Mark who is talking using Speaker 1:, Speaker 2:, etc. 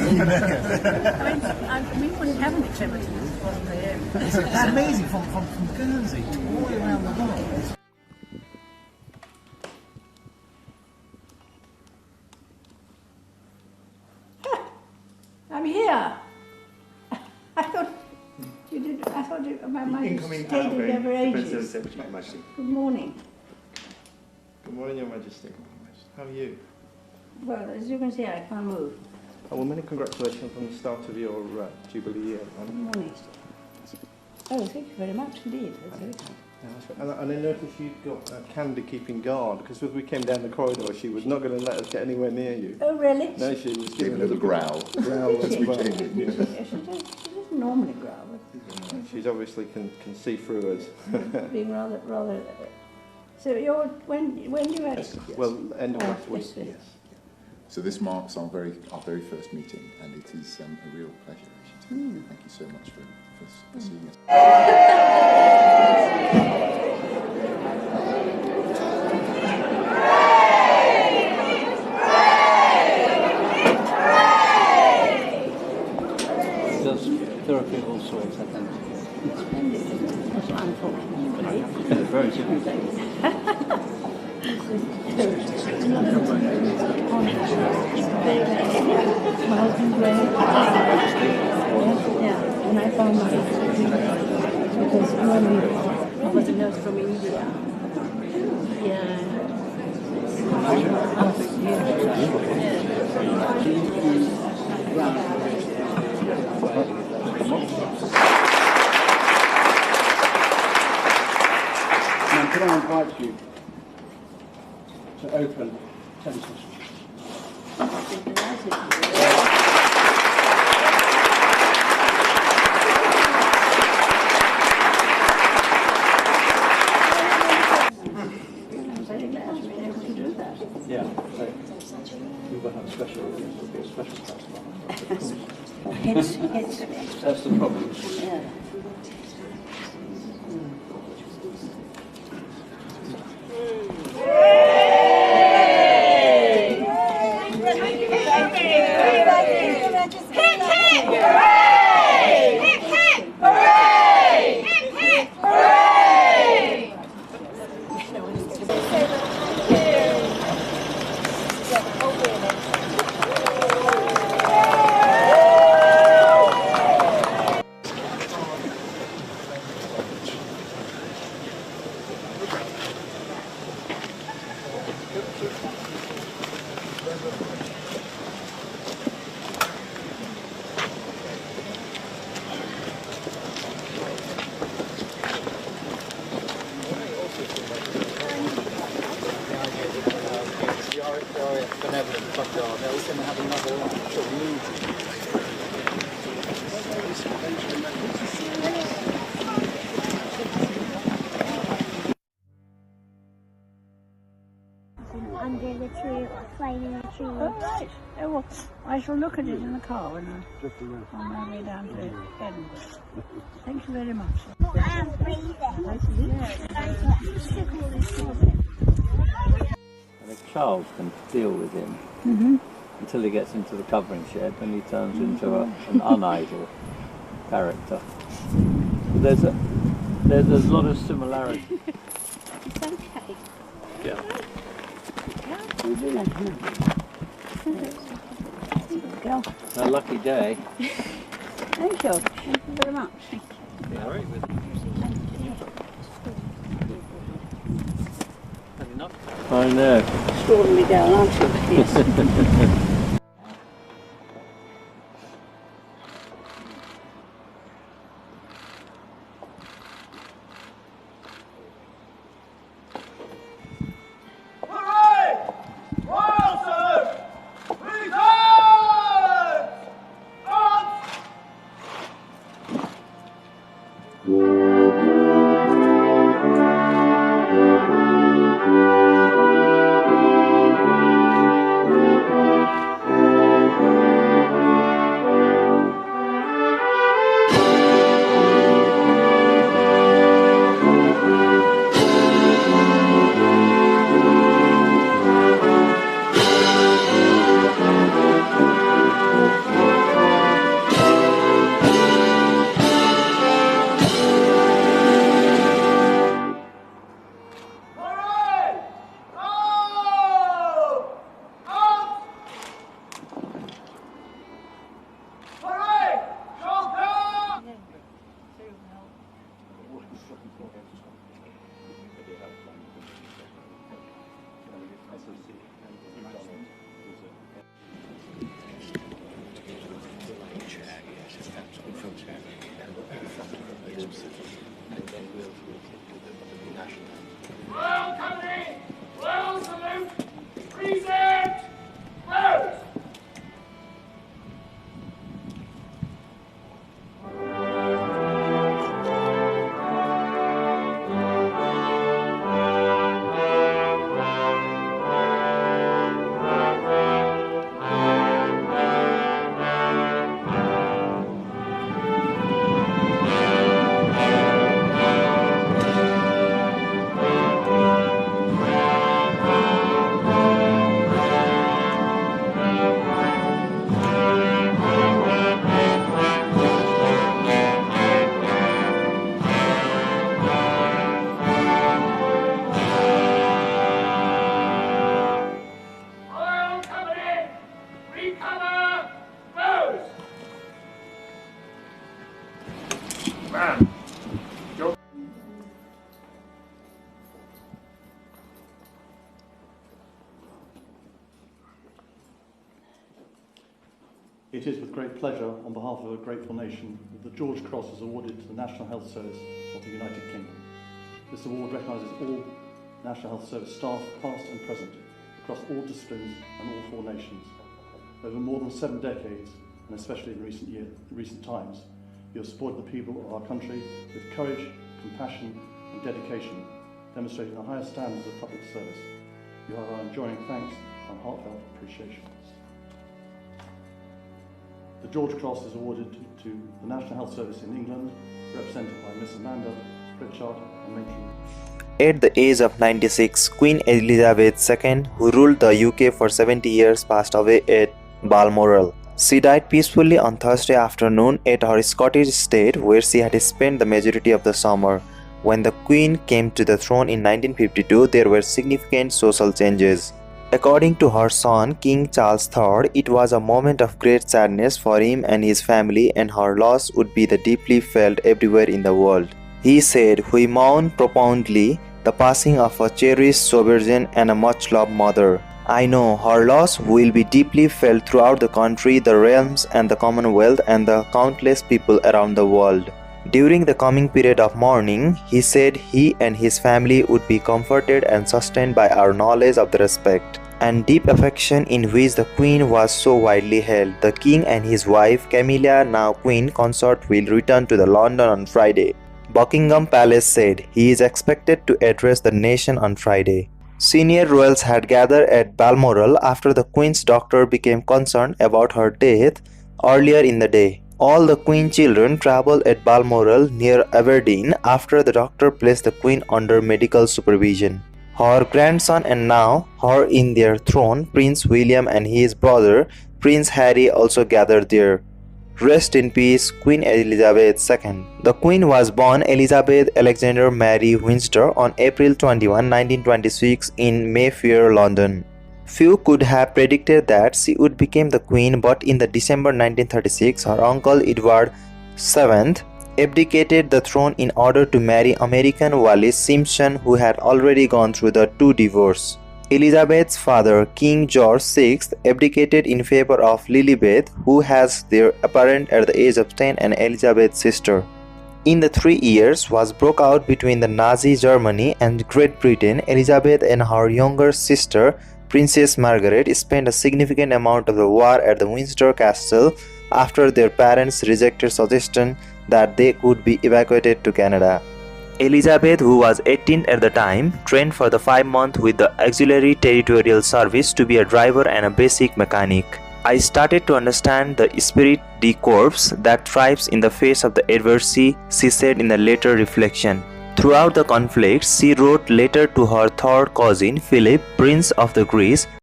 Speaker 1: We wouldn't have an activity if it wasn't for him.
Speaker 2: It's amazing from Guernsey to all the way around the world.
Speaker 1: I'm here. I thought you did. I thought my Majesty stayed there for ages. Good morning.
Speaker 3: Good morning, Your Majesty. How are you?
Speaker 1: Well, as you can see, I can't move.
Speaker 3: Oh, well, many congratulations on the start of your Jubilee year.
Speaker 1: Good morning. Oh, thank you very much indeed. That's very kind.
Speaker 3: And I noticed you've got Candy keeping guard, because as we came down the corridor, she was not going to let us get anywhere near you.
Speaker 1: Oh, really?
Speaker 3: No, she was
Speaker 4: Gave a little growl.
Speaker 3: as
Speaker 4: we
Speaker 3: well.
Speaker 4: came in, yeah.
Speaker 1: Yeah, she doesn't normally growl, but
Speaker 3: She's obviously can see through us.
Speaker 1: being rather. So you're when do you actually?
Speaker 3: Well, end of last week.
Speaker 1: yes.
Speaker 4: Yes. So this marks our very first meeting, and it is a real pleasure, actually. Thank you so much for seeing us.
Speaker 5: There are people all sorts, I think.
Speaker 1: Splendid. That's what I'm talking about.
Speaker 5: Very good.
Speaker 1: My husband Graham. Yeah, and I found my because normally I was a nurse from India. Yeah.
Speaker 5: Now, could I invite you to open Thames? Yeah, so we will have a special, it'll be a special class. That's the problem.
Speaker 1: Yeah.
Speaker 5: Benevolent club yard, they're also going to have another sort of meeting.
Speaker 6: Under the tree, playing in the tree.
Speaker 1: Oh, right. Oh, well, I shall look at it in the car when on my way down to Edinburgh. Thank you very much.
Speaker 6: I am breathing.
Speaker 5: And a child can deal with him until he gets into the covering shed, then he turns into an unidle character. But there's a lot of similarity.
Speaker 6: It's okay.
Speaker 5: Yeah.
Speaker 1: You do like him. Girl.
Speaker 5: A lucky day.
Speaker 1: Thank you. Thank you very much.
Speaker 5: Yeah, very good. Had enough? I know.
Speaker 1: Extraordinary girl, aren't you? Yes.
Speaker 7: colour goes! Man,
Speaker 2: It is with great pleasure, on behalf of a grateful nation, that the George Cross is awarded to the National Health Service of the United Kingdom. This award recognises all National Health Service staff, past and present, across all disciplines and all 4 nations. Over more than 7 decades, and especially in recent times, you have supported the people of our country with courage, compassion and dedication, demonstrating the highest standards of public service. You have our enduring thanks and heartfelt appreciation. The George Cross is awarded to the National Health Service in England, represented by Miss Amanda Pritchard and Matron.
Speaker 8: At the age of 96, Queen Elizabeth II, who ruled the UK for 70 years, passed away at Balmoral. She died peacefully on Thursday afternoon at her Scottish estate, where she had spent the majority of the summer. When the Queen came to the throne in 1952, there were significant social changes. According to her son, King Charles III, it was a moment of great sadness for him and his family, and her loss would be deeply felt everywhere in the world. He said, "We mourn profoundly the passing of a cherished sovereign and a much-loved mother. I know her loss will be deeply felt throughout the country, the realms and the Commonwealth, and the countless people around the world." During the coming period of mourning, he said he and his family would be comforted and sustained by our knowledge of the respect and deep affection in which the Queen was so widely held. The King and his wife, Camilla, now Queen Consort, will return to London on Friday. Buckingham Palace said he is expected to address the nation on Friday. Senior royals had gathered at Balmoral after the Queen's doctor became concerned about her death earlier in the day. All the Queen children travelled at Balmoral near Aberdeen after the doctor placed the Queen under medical supervision. Her grandson and now heir in their throne, Prince William, and his brother, Prince Harry, also gathered there. Rest in peace, Queen Elizabeth II. The Queen was born Elizabeth Alexander Mary Windsor on April 21, 1926 in Mayfair, London. Few could have predicted that she would become the Queen, but in December 1936, her uncle Edward VII abdicated the throne in order to marry American Wallis Simpson, who had already gone through the 2 divorces. Elizabeth's father, King George VI, abdicated in favor of Lilibet, who has their apparent at the age of 10, and Elizabeth's sister. In the 3 years was broke out between the Nazi Germany and Great Britain, Elizabeth and her younger sister, Princess Margaret, spent a significant amount of the war at the Windsor Castle after their parents rejected suggestion that they could be evacuated to Canada. Elizabeth, who was 18 at the time, trained for the 5 months with the Auxiliary Territorial Service to be a driver and a basic mechanic. I started to understand the esprit de corps that thrives in the face of the adversity, she said in a later reflection. Throughout the conflict, she wrote letters to her third cousin Philip, Prince of the Greece,